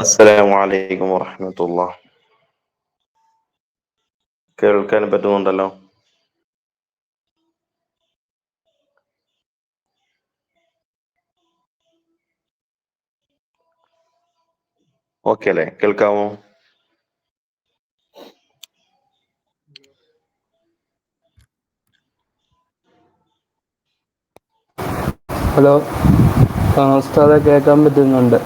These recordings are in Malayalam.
അസ്സലാമു അലൈക്കും വറഹ്മത്തുള്ളാഹ്. കേൾക്കാൻ പറ്റുന്നുണ്ടല്ലോ? ഓക്കെ അല്ലേ? കേൾക്കാമോ? ഹലോ, ഉസ്താദെ കേൾക്കാൻ പറ്റുന്നുണ്ട്.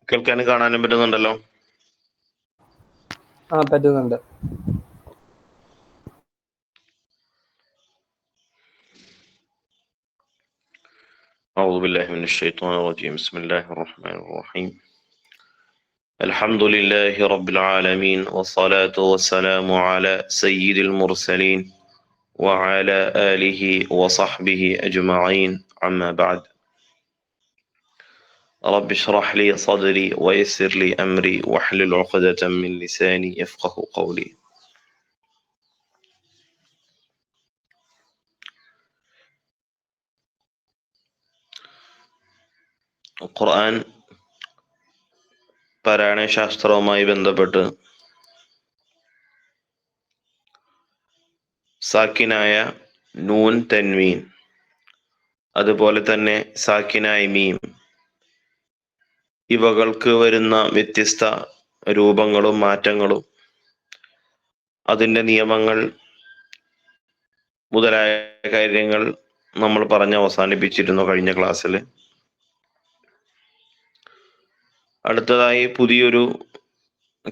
കേൾക്കാനും കാണാനും പറ്റുന്നുണ്ടല്ലോ? പറ്റുന്നുണ്ട്. أعوذ بالله من الشيطان الرجيم. بسم الله الرحمن الرحيم. الحمد لله رب العالمين والصلاة والسلام على سيد المرسلين وعلى آله وصحبه أجمعين. أما بعد. رب اشرح لي صدري ويسر لي أمري واحلل عقدة من لساني يفقه قولي. ഖുർആൻ പാരായണശാസ്ത്രവുമായി ബന്ധപ്പെട്ട് സാക്കിനായ നൂൻ, തൻവീൻ, അതുപോലെ തന്നെ സാക്കിനായ മീം, ഇവകൾക്ക് വരുന്ന വ്യത്യസ്ത രൂപങ്ങളും മാറ്റങ്ങളും അതിൻ്റെ നിയമങ്ങൾ മുതലായ കാര്യങ്ങൾ നമ്മൾ പറഞ്ഞ് അവസാനിപ്പിച്ചിരുന്നു കഴിഞ്ഞ ക്ലാസ്സിൽ. അടുത്തതായി പുതിയൊരു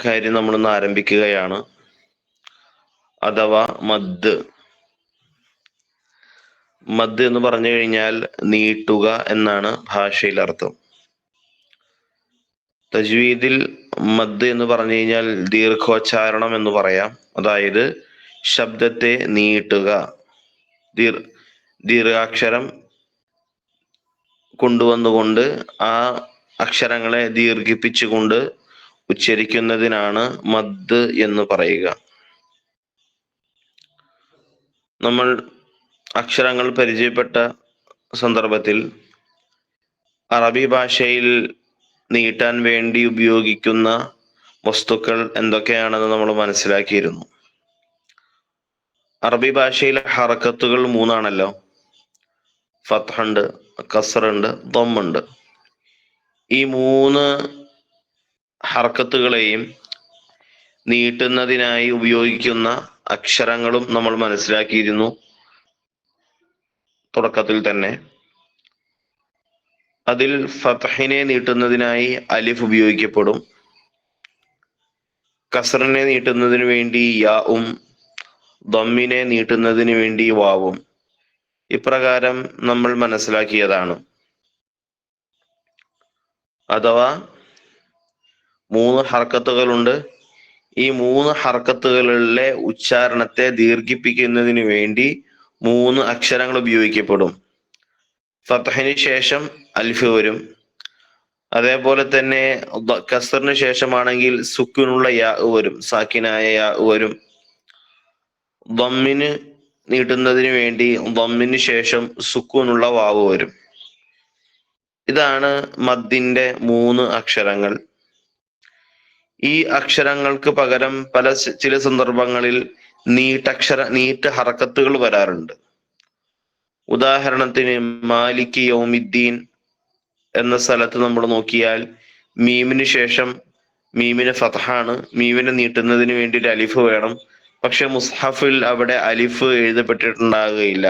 കാര്യം നമ്മളിന്ന് ആരംഭിക്കുകയാണ്, അഥവാ മദ്. മദ് എന്ന് പറഞ്ഞു കഴിഞ്ഞാൽ നീട്ടുക എന്നാണ് ഭാഷയിൽ അർത്ഥം. തജ്വീദിൽ മദ് എന്ന് പറഞ്ഞു കഴിഞ്ഞാൽ ദീർഘോച്ചാരണം എന്ന് പറയാം. അതായത് ശബ്ദത്തെ നീട്ടുക, ദീർഘാക്ഷരം കൊണ്ടുവന്നുകൊണ്ട് ആ അക്ഷരങ്ങളെ ദീർഘിപ്പിച്ചുകൊണ്ട് ഉച്ചരിക്കുന്നതിനാണ് മദ് എന്ന് പറയുക. നമ്മൾ അക്ഷരങ്ങൾ പരിചയപ്പെട്ട സന്ദർഭത്തിൽ അറബി ഭാഷയിൽ നീട്ടാൻ വേണ്ടി ഉപയോഗിക്കുന്ന വസ്തുക്കൾ എന്തൊക്കെയാണെന്ന് നമ്മൾ മനസ്സിലാക്കിയിരുന്നു. അറബി ഭാഷയിൽ ഹറക്കത്തുകൾ മൂന്നാണല്ലോ. ഫത്ഹുണ്ട്, കസ്റുണ്ട്, ദമ്മുണ്ട്. ഈ മൂന്ന് ഹർക്കത്തുകളെയും നീട്ടുന്നതിനായി ഉപയോഗിക്കുന്ന അക്ഷരങ്ങളും നമ്മൾ മനസ്സിലാക്കിയിരുന്നു തുടക്കത്തിൽ തന്നെ. അതിൽ ഫത്ഹിനെ നീട്ടുന്നതിനായി അലിഫ് ഉപയോഗിക്കപ്പെടും, കസ്റിനെ നീട്ടുന്നതിന് വേണ്ടി യാവും, ദമ്മിനെ നീട്ടുന്നതിന് വേണ്ടി വാവും. ഇപ്രകാരം നമ്മൾ മനസ്സിലാക്കിയതാണ്. അഥവാ മൂന്ന് ഹർക്കത്തുകളുണ്ട്. ഈ മൂന്ന് ഹർക്കത്തുകളിലെ ഉച്ചാരണത്തെ ദീർഘിപ്പിക്കുന്നതിന് വേണ്ടി മൂന്ന് അക്ഷരങ്ങൾ ഉപയോഗിക്കപ്പെടും. ഫത്ഹിന് ശേഷം അലിഫ് വരും. അതേപോലെ തന്നെ കസ്റിന് ശേഷമാണെങ്കിൽ സുക്കൂനുള്ള യാ വരും, സാക്കിനായ യാ വരും. ദമ്മിന് നീട്ടുന്നതിന് വേണ്ടി ദമ്മിന് ശേഷം സുക്കൂനുള്ള വാവ് വരും. ഇതാണ് മദ്ദിന്റെ മൂന്ന് അക്ഷരങ്ങൾ. ഈ അക്ഷരങ്ങൾക്ക് പകരം ചില സന്ദർഭങ്ങളിൽ നീട്ട് ഹറക്കത്തുകൾ വരാറുണ്ട്. ഉദാഹരണത്തിന് മാലിക് യൗമിദ്ദീൻ എന്ന സ്ഥലത്ത് നമ്മൾ നോക്കിയാൽ മീമിന് ശേഷം മീമിന് ഫത്ഹാണ്. മീമിനെ നീട്ടുന്നതിന് വേണ്ടി ഒരു അലിഫ് വേണം. പക്ഷെ മുസ്ഹഫിൽ അവിടെ അലിഫ് എഴുതപ്പെട്ടിട്ടുണ്ടാകുകയില്ല.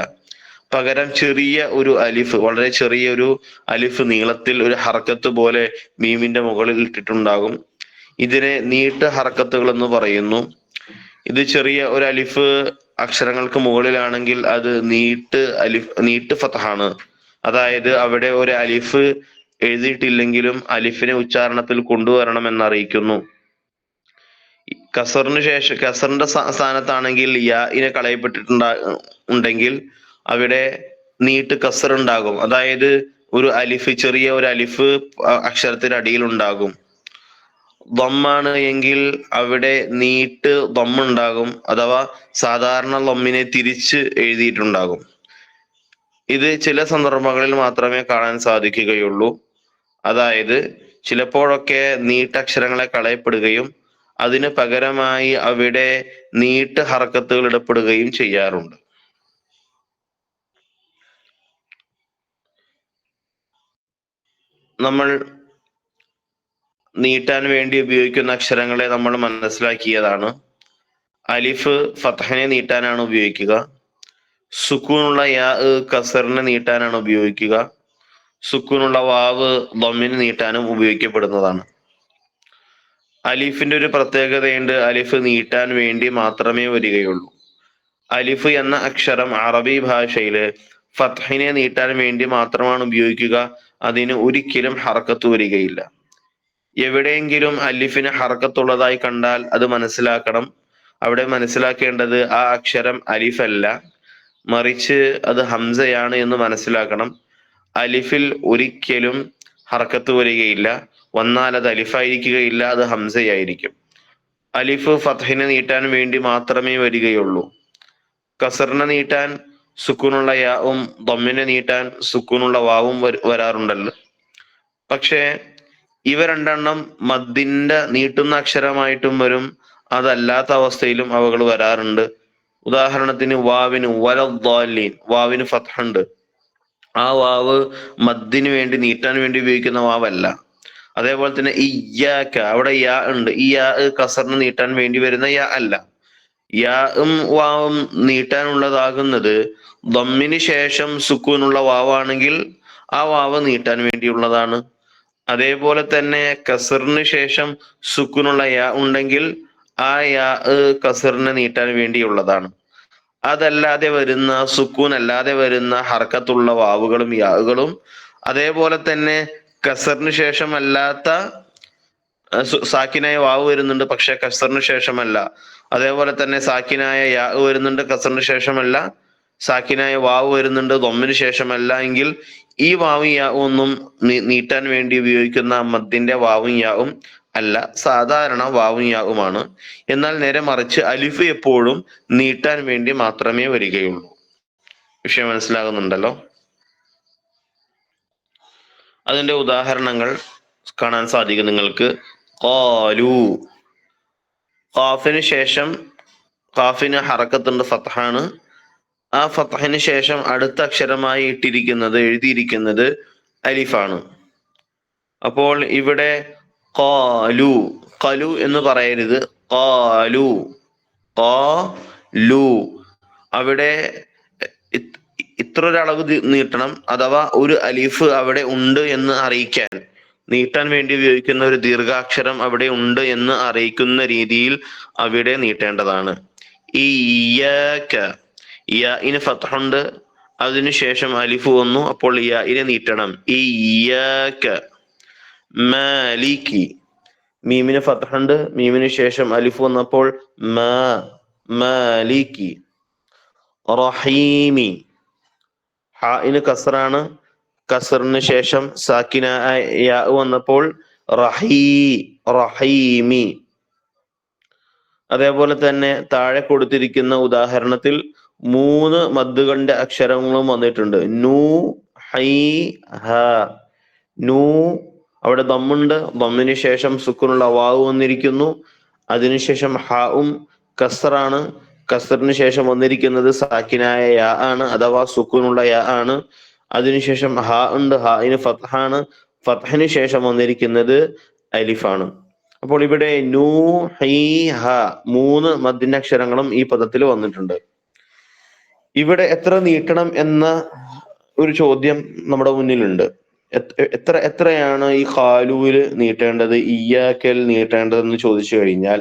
പകരം ചെറിയ ഒരു അലിഫ്, വളരെ ചെറിയൊരു അലിഫ് നീളത്തിൽ ഒരു ഹറക്കത്ത് പോലെ മീമിന്റെ മുകളിൽ ഇട്ടിട്ടുണ്ടാകും. ഇതിനെ നീട്ട് ഹറക്കത്തുകൾ എന്ന് പറയുന്നു. ഇത് ചെറിയ ഒരു അലിഫ് അക്ഷരങ്ങൾക്ക് മുകളിലാണെങ്കിൽ അത് നീട്ട് ഫത്ഹാണ്. അതായത് അവിടെ ഒരു അലിഫ് എഴുതിയിട്ടില്ലെങ്കിലും അലിഫിനെ ഉച്ചാരണത്തിൽ കൊണ്ടുവരണം എന്നറിയിക്കുന്നു. കസറിന്റെ സ്ഥാനത്താണെങ്കിൽ യാഇനെ ഉണ്ടെങ്കിൽ അവിടെ നീട്ട് കസർ ഉണ്ടാകും. അതായത് ഒരു അലിഫ്, ചെറിയ ഒരു അലിഫ് അക്ഷരത്തിന് അടിയിൽ ഉണ്ടാകും. ദമ്മാണ് എങ്കിൽ അവിടെ നീട്ട് ദമ്മുണ്ടാകും, അഥവാ സാധാരണ ദമ്മിനെ തിരിച്ച് എഴുതിയിട്ടുണ്ടാകും. ഇത് ചില സന്ദർഭങ്ങളിൽ മാത്രമേ കാണാൻ സാധിക്കുകയുള്ളൂ. അതായത് ചിലപ്പോഴൊക്കെ നീട്ടക്ഷരങ്ങളെ കളയപ്പെടുകയും അതിന് പകരമായി അവിടെ നീട്ട് ഹർക്കത്തുകൾ ഇടപെടുകയും ചെയ്യാറുണ്ട്. നമ്മൾ നീട്ടാൻ വേണ്ടി ഉപയോഗിക്കുന്ന അക്ഷരങ്ങളെ നമ്മൾ മനസ്സിലാക്കിയതാണ്. അലിഫ് ഫത്ഹിനെ നീട്ടാനാണ് ഉപയോഗിക്കുക. സുക്കൂനുള്ള യാ കസറിനെ നീട്ടാനാണ് ഉപയോഗിക്കുക. സുക്കൂനുള്ള വാവ് ദമ്മിന് നീട്ടാനും ഉപയോഗിക്കപ്പെടുന്നതാണ്. അലിഫിന്റെ ഒരു പ്രത്യേകതയുണ്ട്. അലിഫ് നീട്ടാൻ വേണ്ടി മാത്രമേ വരികയുള്ളൂ. അലിഫ് എന്ന അക്ഷരം അറബി ഭാഷയില് ഫത്ഹിനെ നീട്ടാൻ വേണ്ടി മാത്രമാണ് ഉപയോഗിക്കുക. അതിന് ഒരിക്കലും ഹർക്കത്ത് വരികയില്ല. എവിടെയെങ്കിലും അലിഫിന് ഹർക്കത്തുള്ളതായി കണ്ടാൽ അത് മനസ്സിലാക്കണം. അവിടെ മനസ്സിലാക്കേണ്ടത് ആ അക്ഷരം അലിഫല്ല, മറിച്ച് അത് ഹംസയാണ് എന്ന് മനസ്സിലാക്കണം. അലിഫിൽ ഒരിക്കലും ഹർക്കത്ത് വരികയില്ല. വന്നാൽ അത് അലിഫായിരിക്കുകയില്ല, അത് ഹംസയായിരിക്കും. അലിഫ് ഫത്ഹിനെ നീട്ടാൻ വേണ്ടി മാത്രമേ വരികയുള്ളൂ. കസറിനെ നീട്ടാൻ സുക്കൂനുള്ള യാവും ദമ്മിനെ നീട്ടാൻ സുക്കൂനുള്ള വാവും വരാറുണ്ടല്ലോ. പക്ഷേ ഇവ രണ്ടെണ്ണം മദ്ദിന്റെ നീട്ടുന്ന അക്ഷരമായിട്ടും വരും, അതല്ലാത്ത അവസ്ഥയിലും അവകൾ വരാറുണ്ട്. ഉദാഹരണത്തിന് വാവിന് വലദ്ദാലീൻ, വാവിന് ഫത്ഹുണ്ട്. ആ വാവ് മദ്ദിന് വേണ്ടി നീട്ടാൻ വേണ്ടി ഉപയോഗിക്കുന്ന വാവല്ല. അതേപോലെ തന്നെ ഇയ്യാക്ക, അവിടെ യാ ഉണ്ട്. ഈ യാ കസറിന് നീട്ടാൻ വേണ്ടി വരുന്ന യാ അല്ല. യാവും വാവും നീട്ടാനുള്ളതാകുന്നത് ദമ്മിന് ശേഷം സുക്കൂനുള്ള വാവാണെങ്കിൽ ആ വാവ് നീട്ടാൻ വേണ്ടിയുള്ളതാണ്. അതേപോലെ തന്നെ കസറിന് ശേഷം സുക്കൂനുള്ള യാ ഉണ്ടെങ്കിൽ ആ യാ കസറിനെ നീട്ടാൻ വേണ്ടിയുള്ളതാണ്. അതല്ലാതെ വരുന്ന, സുക്കൂൻ അല്ലാതെ വരുന്ന ഹർക്കത്തുള്ള വാവുകളും യാകളും, അതേപോലെ തന്നെ കസറിന് ശേഷം അല്ലാത്ത സാക്കിനായ വാവ് വരുന്നുണ്ട്, പക്ഷെ കസറിന് ശേഷമല്ല. അതേപോലെ തന്നെ സാക്കിനായ യാ വരുന്നുണ്ട്, കസറിന് ശേഷമല്ല. സാക്കിനായ വാവ് വരുന്നുണ്ട്, ദമ്മിന് ശേഷമല്ല. എങ്കിൽ ഈ വാവും യാവും ഒന്നും നീട്ടാൻ വേണ്ടി ഉപയോഗിക്കുന്ന മദ്ദിന്റെ വാവും യാവും അല്ല, സാധാരണ വാവും യാവുമാണ്. എന്നാൽ നേരെ മറിച്ച് അലിഫ് എപ്പോഴും നീട്ടാൻ വേണ്ടി മാത്രമേ വരികയുള്ളൂ. വിഷയം മനസ്സിലാകുന്നുണ്ടല്ലോ. അതിന്റെ ഉദാഹരണങ്ങൾ കാണാൻ സാധിക്കും നിങ്ങൾക്ക്. ഖാലു, ഖാഫിന് ശേഷം, ഖാഫിന് ഹറക്കത്തുണ്ട്, ഫത്ഹാണ്. ആ ഫത്ഹിന് ശേഷം അടുത്ത അക്ഷരമായി എഴുതിയിരിക്കുന്നത് അലിഫാണ്. അപ്പോൾ ഇവിടെ ഖാലു, ഖലു എന്ന് പറയരുത്, ഖാലു, ഖാലു. അവിടെ ഇത്രൊരളവ് നീട്ടണം, അഥവാ ഒരു അലിഫ് അവിടെ ഉണ്ട് എന്ന് അറിയിക്കാൻ, നീട്ടാൻ വേണ്ടി ഉപയോഗിക്കുന്ന ഒരു ദീർഘാക്ഷരം അവിടെ ഉണ്ട് എന്ന് അറിയിക്കുന്ന രീതിയിൽ അവിടെ നീട്ടേണ്ടതാണ്. ഇയ്യാക, യാഇന് ഫത്ഹുണ്ട്, അതിനുശേഷം അലിഫ് വന്നു, അപ്പോൾ യാഇനെ നീട്ടണം. ഇയ്യാക. മാലിക്കി, മീമിന് ഫത്ഹുണ്ട്, മീമിന് ശേഷം അലിഫ് വന്നപ്പോൾ മാലിക്കി. റഹീമി, ഹാഇന് കസറാണ്, കസറിന് ശേഷം സാക്കിനായ യാ വന്നപ്പോൾ റഹീമി. അതേപോലെ തന്നെ താഴെ കൊടുത്തിരിക്കുന്ന ഉദാഹരണത്തിൽ 3 മദ്ദുകളുടെ അക്ഷരങ്ങളും വന്നിട്ടുണ്ട്. നൂ, ഹൈ, ഹ. നൂ, അവിടെ ദമ്മുണ്ട്, ദമ്മിന് ശേഷം സുക്കൂനുള്ള വാവ് വന്നിരിക്കുന്നു. അതിനുശേഷം ഹാവും കസറാണ്, കസറിന് ശേഷം വന്നിരിക്കുന്നത് സാക്കിനായ യാ ആണ്, അഥവാ സുക്കൂനുള്ള യാ ആണ്. അതിനുശേഷം ഹ ഉണ്ട്, ഹാഇന് ഫത്ഹാണ്, ഫത്ഹിന് ശേഷം വന്നിരിക്കുന്നത് അലിഫാണ്. അപ്പോൾ ഇവിടെ നൂ, ഹൈ, ഹ 3 മദ്ദിന്റെ അക്ഷരങ്ങളും ഈ പദത്തിൽ വന്നിട്ടുണ്ട്. ഇവിടെ എത്ര നീട്ടണം എന്ന ഒരു ചോദ്യം നമ്മുടെ മുന്നിലുണ്ട്. എത്രയാണ് ഈ ഖാലൂവിൽ നീട്ടേണ്ടത്, ഇയ്യാക്കൽ നീട്ടേണ്ടതെന്ന് ചോദിച്ചു കഴിഞ്ഞാൽ,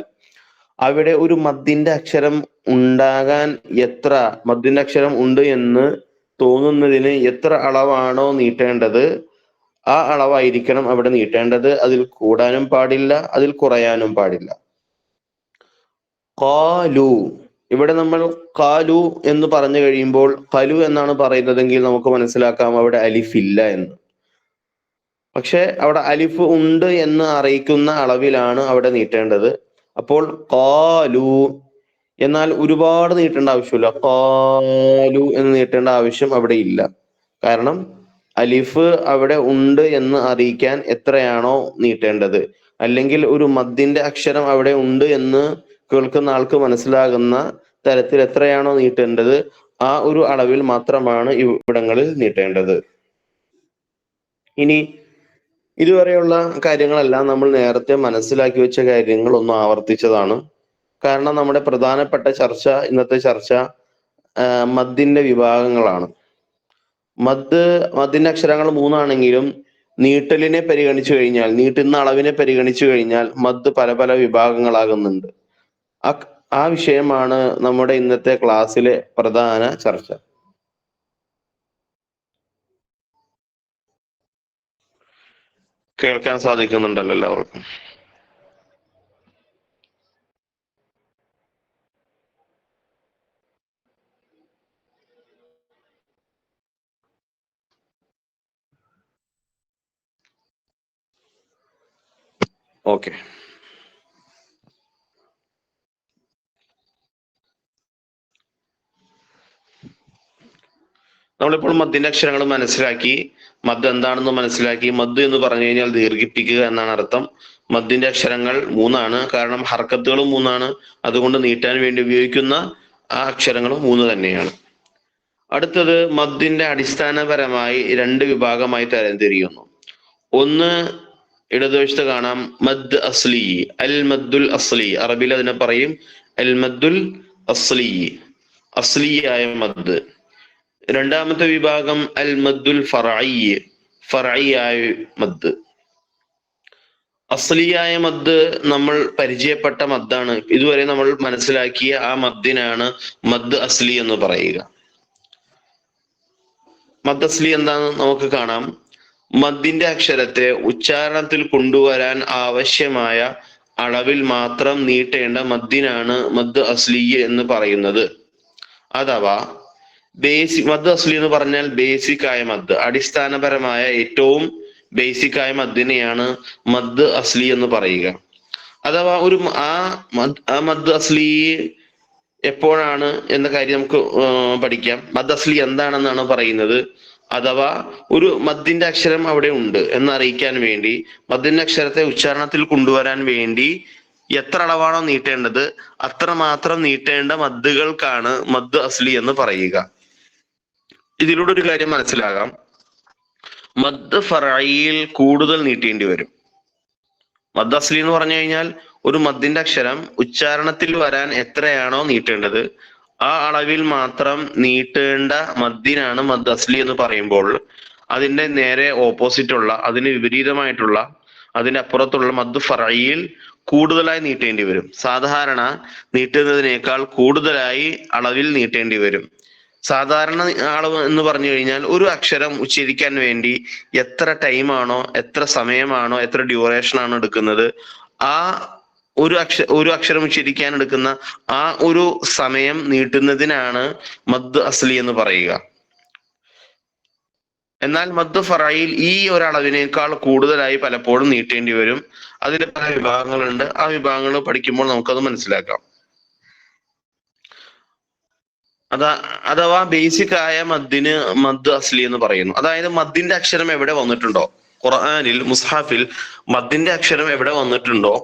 അവിടെ ഒരു മദ്ദിന്റെ അക്ഷരം ഉണ്ടാകാൻ എത്ര മദ്ദിന്റെ അക്ഷരം ഉണ്ട് എന്ന് തോന്നുന്നതിന് എത്ര അളവാണോ നീട്ടേണ്ടത്, ആ അളവായിരിക്കണം അവിടെ നീട്ടേണ്ടത്. അതിൽ കൂടാനും പാടില്ല, അതിൽ കുറയാനും പാടില്ല. ഖാലു. ഇവിടെ നമ്മൾ ഖാലു എന്ന് പറഞ്ഞു കഴിയുമ്പോൾ ഖലു എന്നാണ് പറയുന്നതെങ്കിൽ നമുക്ക് മനസ്സിലാക്കാം അവിടെ അലിഫ് ഇല്ല എന്ന്. പക്ഷെ അവിടെ അലിഫ് ഉണ്ട് എന്ന് അറിയിക്കുന്ന അളവിലാണ് അവിടെ നീട്ടേണ്ടത്. അപ്പോൾ ഖാലു. എന്നാൽ ഒരുപാട് നീട്ടേണ്ട ആവശ്യമില്ല. ഖാലു എന്ന് നീട്ടേണ്ട ആവശ്യം അവിടെ ഇല്ല. കാരണം അലിഫ് അവിടെ ഉണ്ട് എന്ന് അറിയിക്കാൻ എത്രയാണോ നീട്ടേണ്ടത്, അല്ലെങ്കിൽ ഒരു മദ്ദിന്റെ അക്ഷരം അവിടെ ഉണ്ട് എന്ന് കേൾക്കുന്ന ആൾക്ക് മനസ്സിലാകുന്ന തരത്തിൽ എത്രയാണോ നീട്ടേണ്ടത് ആ ഒരു അളവിൽ മാത്രമാണ് ഇവിടങ്ങളിൽ നീട്ടേണ്ടത്. ഇനി ഇതുവരെയുള്ള കാര്യങ്ങളെല്ലാം നമ്മൾ നേരത്തെ മനസ്സിലാക്കി വെച്ച കാര്യങ്ങൾ ഒന്ന് ആവർത്തിച്ചതാണ്. കാരണം നമ്മുടെ പ്രധാനപ്പെട്ട ചർച്ച, ഇന്നത്തെ ചർച്ച മദ്ദിന്റെ വിഭാഗങ്ങളാണ്. മദ്ദിന്റെ അക്ഷരങ്ങൾ 3 ആണെങ്കിലും നീട്ടലിനെ പരിഗണിച്ചു കഴിഞ്ഞാൽ, നീട്ടുന്ന അളവിനെ പരിഗണിച്ചു കഴിഞ്ഞാൽ മദ് പല പല വിഭാഗങ്ങളാകുന്നുണ്ട്. ആ വിഷയമാണ് നമ്മുടെ ഇന്നത്തെ ക്ലാസ്സിലെ പ്രധാന ചർച്ച. കേൾക്കാൻ സാധിക്കുന്നുണ്ടല്ലോ എല്ലാവർക്കും? ഓക്കെ. നമ്മളിപ്പോൾ മദ്ദിന്റെ അക്ഷരങ്ങൾ മനസ്സിലാക്കി, മദ് എന്താണെന്ന് മനസ്സിലാക്കി. മദ് എന്ന് പറഞ്ഞു കഴിഞ്ഞാൽ ദീർഘിപ്പിക്കുക എന്നാണ് അർത്ഥം. മദ്ദിന്റെ അക്ഷരങ്ങൾ 3 ആണ്. കാരണം ഹർക്കത്തുകളും 3 ആണ്. അതുകൊണ്ട് നീട്ടാൻ വേണ്ടി ഉപയോഗിക്കുന്ന ആ അക്ഷരങ്ങളും 3 തന്നെയാണ്. അടുത്തത് മദ്ദിന്റെ അടിസ്ഥാനപരമായി 2 വിഭാഗമായി തരംതിരിയുന്നു. ഒന്ന്, ഇടതുവശത്ത് കാണാം മദ് അസ്ലി, അൽ മദ്ദുൽ അസ്ലി. അറബിയിൽ അതിനെ പറയും അൽ മദ്ദുൽ അസ്ലി, അസ്ലിയായ മദ്. രണ്ടാമത്തെ വിഭാഗം അൽ മദ്ദുൽ ഫറഈ, ഫറഈയായ മദ്. അസ്ലിയായ മദ് നമ്മൾ പരിചയപ്പെട്ട മദ്ദാണ്. ഇതുവരെ നമ്മൾ മനസ്സിലാക്കിയ ആ മദ്ദിനാണ് മദ് അസ്ലി എന്ന് പറയുക. മദ് അസ്ലി എന്താണെന്ന് നമുക്ക് കാണാം. മദ്ദിന്റെ അക്ഷരത്തെ ഉച്ചാരണത്തിൽ കൊണ്ടുവരാൻ ആവശ്യമായ അളവിൽ മാത്രം നീട്ടേണ്ട മദ്ദിനാണ് മദ് അസ്ലി എന്ന് പറയുന്നത്. അഥവാ മദ് അസ്ലി എന്ന് പറഞ്ഞാൽ ബേസിക് ആയ മദ്, അടിസ്ഥാനപരമായ ഏറ്റവും ബേസിക് ആയ മദ്ദിനെയാണ് മദ് അസ്ലി എന്ന് പറയുക. അഥവാ ആ മദ് അസ്ലി എപ്പോഴാണ് എന്ന കാര്യം നമുക്ക് പഠിക്കാം. മദ് അസ്ലി എന്താണെന്നാണ് പറയുന്നത്. അഥവാ ഒരു മദ്ദിന്റെ അക്ഷരം അവിടെ ഉണ്ട് എന്നറിയിക്കാൻ വേണ്ടി, മദ്ദിന്റെ അക്ഷരത്തെ ഉച്ചാരണത്തിൽ കൊണ്ടുവരാൻ വേണ്ടി എത്ര അളവാണോ നീട്ടേണ്ടത് അത്രമാത്രം നീട്ടേണ്ട മദ്ദുകൾക്കാണ് മദ് അസ്ലി എന്ന് പറയുക. ഇതിലൂടെ ഒരു കാര്യം മനസ്സിലാകാം. മദ് ഫറഈൽ കൂടുതൽ നീട്ടേണ്ടി വരും. മദ് അസ്ലി എന്ന് പറഞ്ഞു കഴിഞ്ഞാൽ ഒരു മദ്ദിന്റെ അക്ഷരം ഉച്ചാരണത്തിൽ വരാൻ എത്രയാണോ നീട്ടേണ്ടത് ആ അളവിൽ മാത്രം നീട്ടേണ്ട മദ്ദിനാണ് മദ് അസ്ലി എന്ന് പറയുമ്പോൾ, അതിന്റെ നേരെ ഓപ്പോസിറ്റ് ഉള്ള, അതിന് വിപരീതമായിട്ടുള്ള, അതിന്റെ അപ്പുറത്തുള്ള മദ് ഫറഈൽ കൂടുതലായി നീട്ടേണ്ടി വരും. സാധാരണ നീട്ടുന്നതിനേക്കാൾ കൂടുതലായി അളവിൽ നീട്ടേണ്ടി വരും. സാധാരണ അളവ് എന്ന് പറഞ്ഞു കഴിഞ്ഞാൽ ഒരു അക്ഷരം ഉച്ചരിക്കാൻ വേണ്ടി എത്ര ടൈമാണോ, എത്ര സമയമാണോ, എത്ര ഡ്യൂറേഷൻ ആണോ എടുക്കുന്നത്, ആ ഒരു അക്ഷരം ഉച്ചരിക്കാൻ എടുക്കുന്ന ആ ഒരു സമയം നീട്ടുന്നതിനാണ് മദ് അസ്ലി എന്ന് പറയുക. എന്നാൽ മദ് ഫറഈൽ ഈ ഒരളവിനേക്കാൾ കൂടുതലായി പലപ്പോഴും നീട്ടേണ്ടി വരും. അതിൽ പല വിഭാഗങ്ങളുണ്ട്. ആ വിഭാഗങ്ങൾ പഠിക്കുമ്പോൾ നമുക്കത് മനസ്സിലാക്കാം. അഥവാ ബേസിക് ആയ മദ്ദിന് മദ് അസ്ലി എന്ന് പറയുന്നു. അതായത് മദ്ദിന്റെ അക്ഷരം എവിടെ വന്നിട്ടുണ്ടോ, ഖുർആനിൽ മുസ്ഹഫിൽ മദ്ദിന്റെ അക്ഷരം എവിടെ വന്നിട്ടുണ്ടോ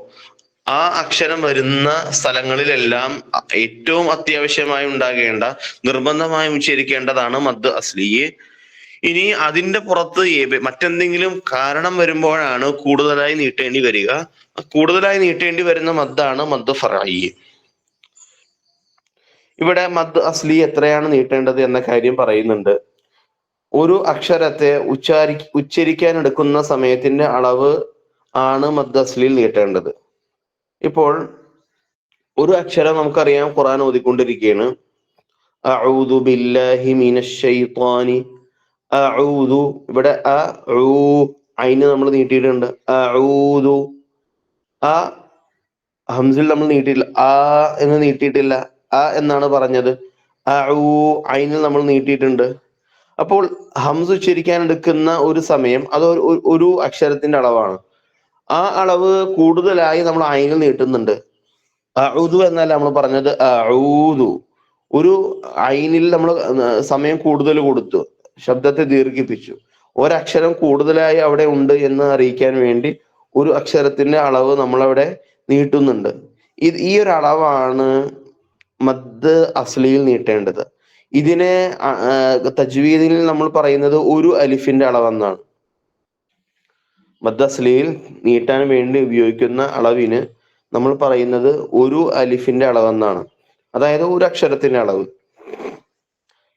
ആ അക്ഷരം വരുന്ന സ്ഥലങ്ങളിലെല്ലാം ഏറ്റവും അത്യാവശ്യമായി ഉണ്ടാകേണ്ട, നിർബന്ധമായും ഉച്ചരിക്കേണ്ടതാണ് മദ് അസ്ലി. ഇനി അതിന്റെ പുറത്ത് മറ്റെന്തെങ്കിലും കാരണം വരുമ്പോഴാണ് കൂടുതലായി നീട്ടേണ്ടി വരിക. കൂടുതലായി നീട്ടേണ്ടി വരുന്ന മദ്ദാണ് മദ് ഫറഈ. ഇവിടെ മദ് അസ്ലി എത്രയാണ് നീട്ടേണ്ടത് എന്ന കാര്യം പറയുന്നുണ്ട്. ഒരു അക്ഷരത്തെ ഉച്ചരിക്കാൻ എടുക്കുന്ന സമയത്തിന്റെ അളവ് ആണ് മദ് അസ്ലിയിൽ നീട്ടേണ്ടത്. ഇപ്പോൾ ഒരു അക്ഷരം നമുക്കറിയാം, ഖുർആൻ ഓതിക്കൊണ്ടിരിക്കുകയാണ്. അഊദു ബില്ലാഹി മിനശ് ശൈത്വാനി. അഊദു, ഇവിടെ ഐന് നമ്മൾ നീട്ടിയിട്ടുണ്ട്. അഊദു. ഹംസിൽ നമ്മൾ നീട്ടിയില്ല, ആ എന്ന് നീട്ടിയിട്ടില്ല, ആ എന്നാണ് പറഞ്ഞത്. ഐനിൽ നമ്മൾ നീട്ടിയിട്ടുണ്ട്. അപ്പോൾ ഹംസ് ഉച്ചരിക്കാൻ എടുക്കുന്ന ഒരു സമയം അത് ഒരു അക്ഷരത്തിന്റെ അളവാണ്. ആ അളവ് കൂടുതലായി നമ്മൾ ഐനിൽ നീട്ടുന്നുണ്ട്. അഊദു എന്നല്ല നമ്മൾ പറഞ്ഞത്, അഊദു. ഒരു ഐനിൽ നമ്മൾ സമയം കൂടുതൽ കൊടുത്തു, ശബ്ദത്തെ ദീർഘിപ്പിച്ചു. ഒരക്ഷരം കൂടുതലായി അവിടെ ഉണ്ട് എന്ന് അറിയിക്കാൻ വേണ്ടി ഒരു അക്ഷരത്തിന്റെ അളവ് നമ്മളവിടെ നീട്ടുന്നുണ്ട്. ഈ ഒരു അളവാണ് മദ് അസ്ലിയിൽ നീട്ടേണ്ടത്. ഇതിനെ തജ്വീദിൽ നമ്മൾ പറയുന്നത് ഒരു അലിഫിന്റെ അളവെന്നാണ്. മദ് അസ്ലിയിൽ നീട്ടാൻ വേണ്ടി ഉപയോഗിക്കുന്ന അളവിന് നമ്മൾ പറയുന്നത് ഒരു അലിഫിന്റെ അളവെന്നാണ്. അതായത് ഒരു അക്ഷരത്തിന്റെ അളവ്.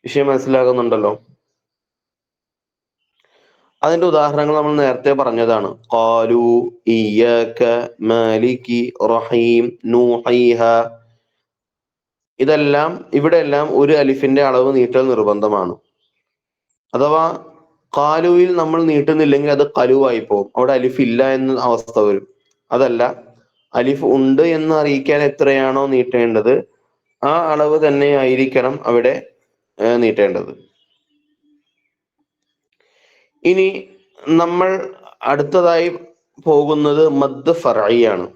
വിഷയം മനസ്സിലാകുന്നുണ്ടല്ലോ? അതിന്റെ ഉദാഹരണങ്ങൾ നമ്മൾ നേരത്തെ പറഞ്ഞതാണ്. ഖാലു ഇയ്യാക മാലികി റഹീം നൂഹൈഹ. ഇതെല്ലാം ഇവിടെയെല്ലാം ഒരു അലിഫിന്റെ അളവ് നീട്ടൽ നിർബന്ധമാണ്. അഥവാ ഖാലുവിൽ നമ്മൾ നീട്ടുന്നില്ലെങ്കിൽ അത് ഖലുവായി പോകും, അവിടെ അലിഫ് ഇല്ല എന്ന അവസ്ഥ വരും. അതല്ല, അലിഫ് ഉണ്ട് എന്ന് അറിയിക്കാൻ എത്രയാണോ നീട്ടേണ്ടത് ആ അളവ് തന്നെ ആയിരിക്കണം അവിടെ നീട്ടേണ്ടത്. ഇനി നമ്മൾ അടുത്തതായി പോകുന്നത് മദ് ഫർഇയാണ്.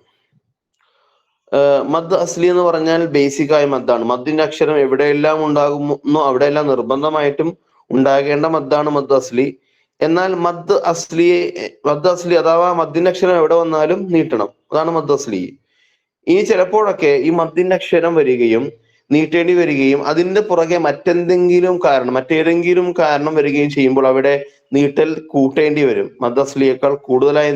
മദ് അസ്ലി എന്ന് പറഞ്ഞാൽ ബേസിക് ആയ മദ്ദാണ്. മദ്ദിന്റെ അക്ഷരം എവിടെയെല്ലാം ഉണ്ടാകുന്നു അവിടെയെല്ലാം നിർബന്ധമായിട്ടും ഉണ്ടാകേണ്ട മദ്ദാണ് മദ് അസ്ലി. എന്നാൽ മദ് അസ്ലി അഥവാ മദ്ദിന്റെ അക്ഷരം എവിടെ വന്നാലും നീട്ടണം, അതാണ് മദ് അസ്ലി. ഇനി ചിലപ്പോഴൊക്കെ ഈ മദ്ദിന്റെ അക്ഷരം വരികയും നീട്ടേണ്ടി വരികയും അതിന്റെ പുറകെ മറ്റേതെങ്കിലും കാരണം വരികയും ചെയ്യുമ്പോൾ അവിടെ നീട്ടൽ കൂട്ടേണ്ടി വരും. മദ് അസ്ലിയേക്കാൾ കൂടുതലായി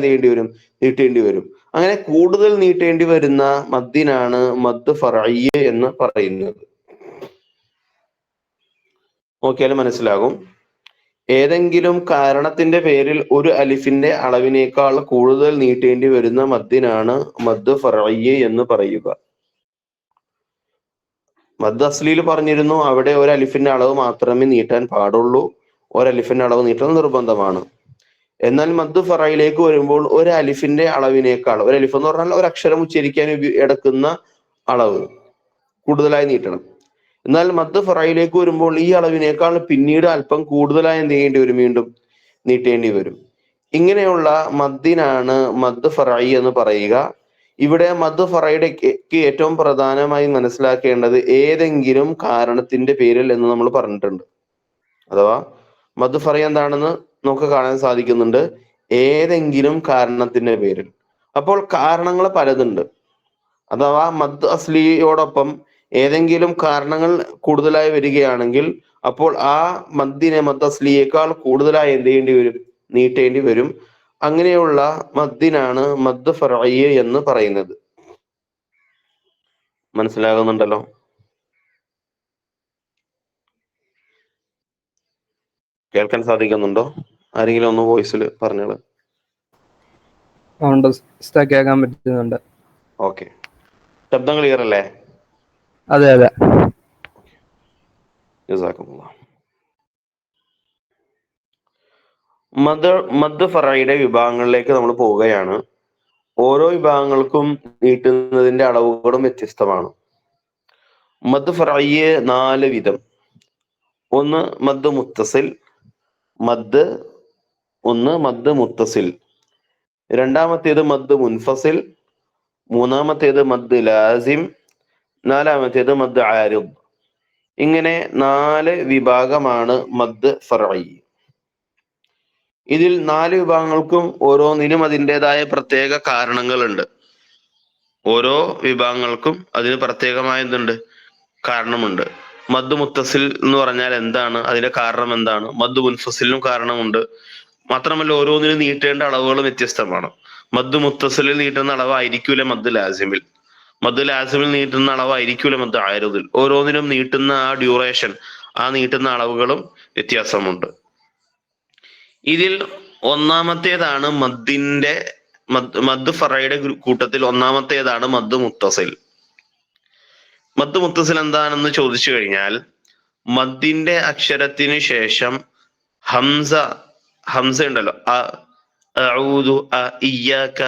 നീട്ടേണ്ടി വരും. അങ്ങനെ കൂടുതൽ നീട്ടേണ്ടി വരുന്ന മദ്ദിനാണ് മദ് ഫർഇ എന്ന് പറയുന്നത്. നോക്കിയാലും മനസ്സിലാകും. ഏതെങ്കിലും കാരണത്തിന്റെ പേരിൽ ഒരു അലിഫിന്റെ അളവിനേക്കാൾ കൂടുതൽ നീട്ടേണ്ടി വരുന്ന മദ്ദിനാണ് മദ് ഫർഇ എന്ന് പറയുക. മദ് അസ്ലിയിൽ പറഞ്ഞിരുന്നു അവിടെ ഒരു അലിഫിന്റെ അളവ് മാത്രമേ നീട്ടാൻ പാടുള്ളൂ, ഒരലിഫിന്റെ അളവ് നീട്ടൽ നിർബന്ധമാണ്. എന്നാൽ മദ് ഫറയിലേക്ക് വരുമ്പോൾ ഒരു അലിഫിന്റെ അളവിനേക്കാൾ, ഒരു അലിഫ് എന്ന് പറഞ്ഞാൽ ഒരു അക്ഷരം ഉച്ചരിക്കാൻ എടുക്കുന്ന അളവ് കൂടുതലായി നീട്ടണം. എന്നാൽ മദ് ഫറയിലേക്ക് വരുമ്പോൾ ഈ അളവിനേക്കാൾ പിന്നീട് അല്പം കൂടുതലായി എന്ത് ചെയ്യേണ്ടി വരും, വീണ്ടും നീട്ടേണ്ടി വരും. ഇങ്ങനെയുള്ള മദ്ദിനാണ് മദ് ഫറഇ എന്ന് പറയുക. ഇവിടെ മദ് ഫറയുടെ ഏറ്റവും പ്രധാനമായി മനസ്സിലാക്കേണ്ടത് ഏതെങ്കിലും കാരണത്തിന്റെ പേരിൽ എന്ന് നമ്മൾ പറഞ്ഞിട്ടുണ്ട്. അഥവാ മദ് ഫറഇ എന്താണെന്ന് നമുക്ക് കാണാൻ സാധിക്കുന്നുണ്ട്, ഏതെങ്കിലും കാരണത്തിന്റെ പേരിൽ. അപ്പോൾ കാരണങ്ങൾ പലതുണ്ട്. അഥവാ മദ് അസ്ലിയോടൊപ്പം ഏതെങ്കിലും കാരണങ്ങൾ കൂടുതലായി വരികയാണെങ്കിൽ അപ്പോൾ ആ മദ്ദിനെ മദ് അസ്ലിയേക്കാൾ കൂടുതലായി എന്ത് ചെയ്യേണ്ടി വരും, നീട്ടേണ്ടി വരും. അങ്ങനെയുള്ള മദ്ദിനാണ് മദ് ഫർഇ എന്ന് പറയുന്നത്. മനസ്സിലാകുന്നുണ്ടല്ലോ? കേൾക്കാൻ സാധിക്കുന്നുണ്ടോ? ആരെങ്കിലും ഒന്ന് വോയിസിൽ പറഞ്ഞോളൂ. കേൾക്കാൻ പറ്റുന്നുണ്ട്. ഓക്കെ, ശബ്ദം ക്ലിയർ അല്ലേ? അതെ. മദ് ഫറഇയുടെ വിഭാഗങ്ങളിലേക്ക് നമ്മൾ പോവുകയാണ്. ഓരോ വിഭാഗങ്ങൾക്കും നീട്ടുന്നതിന്റെ അളവുകളും വ്യത്യസ്തമാണ്. മദ് ഫറഇ 4 വിധം. ഒന്ന് മദ് മുത്തസിൽ, രണ്ടാമത്തേത് മദ് മുൻഫസിൽ, മൂന്നാമത്തേത് മദ് ലാസിം, നാലാമത്തേത് മദ് ആരിദ്. ഇങ്ങനെ 4 വിഭാഗമാണ് മദ് ഫർഇ. ഇതിൽ 4 വിഭാഗങ്ങൾക്കും ഓരോന്നിനും അതിൻ്റെതായ പ്രത്യേക കാരണങ്ങളുണ്ട്. ഓരോ വിഭാഗങ്ങൾക്കും അതിന് പ്രത്യേകമായ എന്തുണ്ട്, കാരണമുണ്ട്. മദ് മുത്തസിൽ എന്ന് പറഞ്ഞാൽ എന്താണ്, അതിന്റെ കാരണം എന്താണ്? മദ് മുൻഫസിലിനും കാരണമുണ്ട്. മാത്രമല്ല ഓരോന്നിനും നീട്ടേണ്ട അളവുകളും വ്യത്യസ്തമാണ്. മദ് മുത്തസിലിൽ നീട്ടുന്ന അളവായിരിക്കൂല മദ് ലാസിമിൽ, മദ് ലാസിമിൽ നീട്ടുന്ന അളവായിരിക്കൂല മദ് ആരിദിൽ. ഓരോന്നിനും നീട്ടുന്ന ആ ഡ്യൂറേഷൻ, ആ നീട്ടുന്ന അളവുകളും വ്യത്യാസമുണ്ട്. ഇതിൽ ഒന്നാമത്തേതാണ് മദ് ഫറയുടെ കൂട്ടത്തിൽ ഒന്നാമത്തേതാണ് മദ് മുത്തസിൽ. മദ് മുത്തസിൽ എന്താണെന്ന് ചോദിച്ചു കഴിഞ്ഞാൽ, മദ്ദിന്റെ അക്ഷരത്തിന് ശേഷം ഹംസ ഉണ്ടല്ലോ, അഊദു, ഇയ്യാക,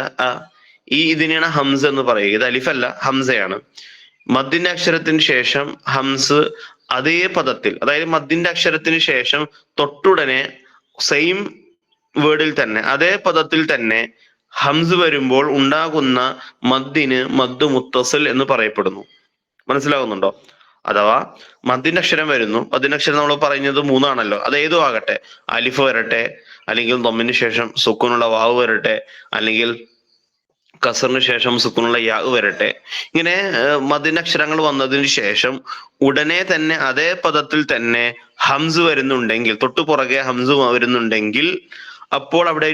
ഇതിനെയാണ് ഹംസ് എന്ന് പറയുക. ഇത് അലിഫല്ല, ഹംസയാണ്. മദ്ദിന്റെ അക്ഷരത്തിന് ശേഷം ഹംസ് അതേ പദത്തിൽ, അതായത് മദ്ദിന്റെ അക്ഷരത്തിന് ശേഷം തൊട്ടുടനെ സെയിം വേർഡിൽ തന്നെ അതേ പദത്തിൽ തന്നെ ഹംസ് വരുമ്പോൾ ഉണ്ടാകുന്ന മദ്ദിന് മദ്ദ് മുത്തസിൽ എന്ന് പറയപ്പെടുന്നു. മനസ്സിലാകുന്നുണ്ടോ? അഥവാ മദ്ദിന്റെ അക്ഷരം വരുന്നു, മദ്ദിന്റെ അക്ഷരം നമ്മൾ പറയുന്നത് മൂന്നാണല്ലോ, അത് ഏതോ ആകട്ടെ, അലിഫ് വരട്ടെ, അല്ലെങ്കിൽ ദമ്മിന് ശേഷം സുക്കൂനുള്ള വാവ് വരട്ടെ, അല്ലെങ്കിൽ കസറിന് ശേഷം സുക്കൂനുള്ള യാ വരട്ടെ. ഇങ്ങനെ മദ്ദിന്റെ അക്ഷരങ്ങൾ വന്നതിന് ശേഷം ഉടനെ തന്നെ അതേ പദത്തിൽ തന്നെ ഹംസ് വരുന്നുണ്ടെങ്കിൽ, തൊട്ടു പുറകെ ഹംസ് വരുന്നുണ്ടെങ്കിൽ, അപ്പോൾ അവിടെ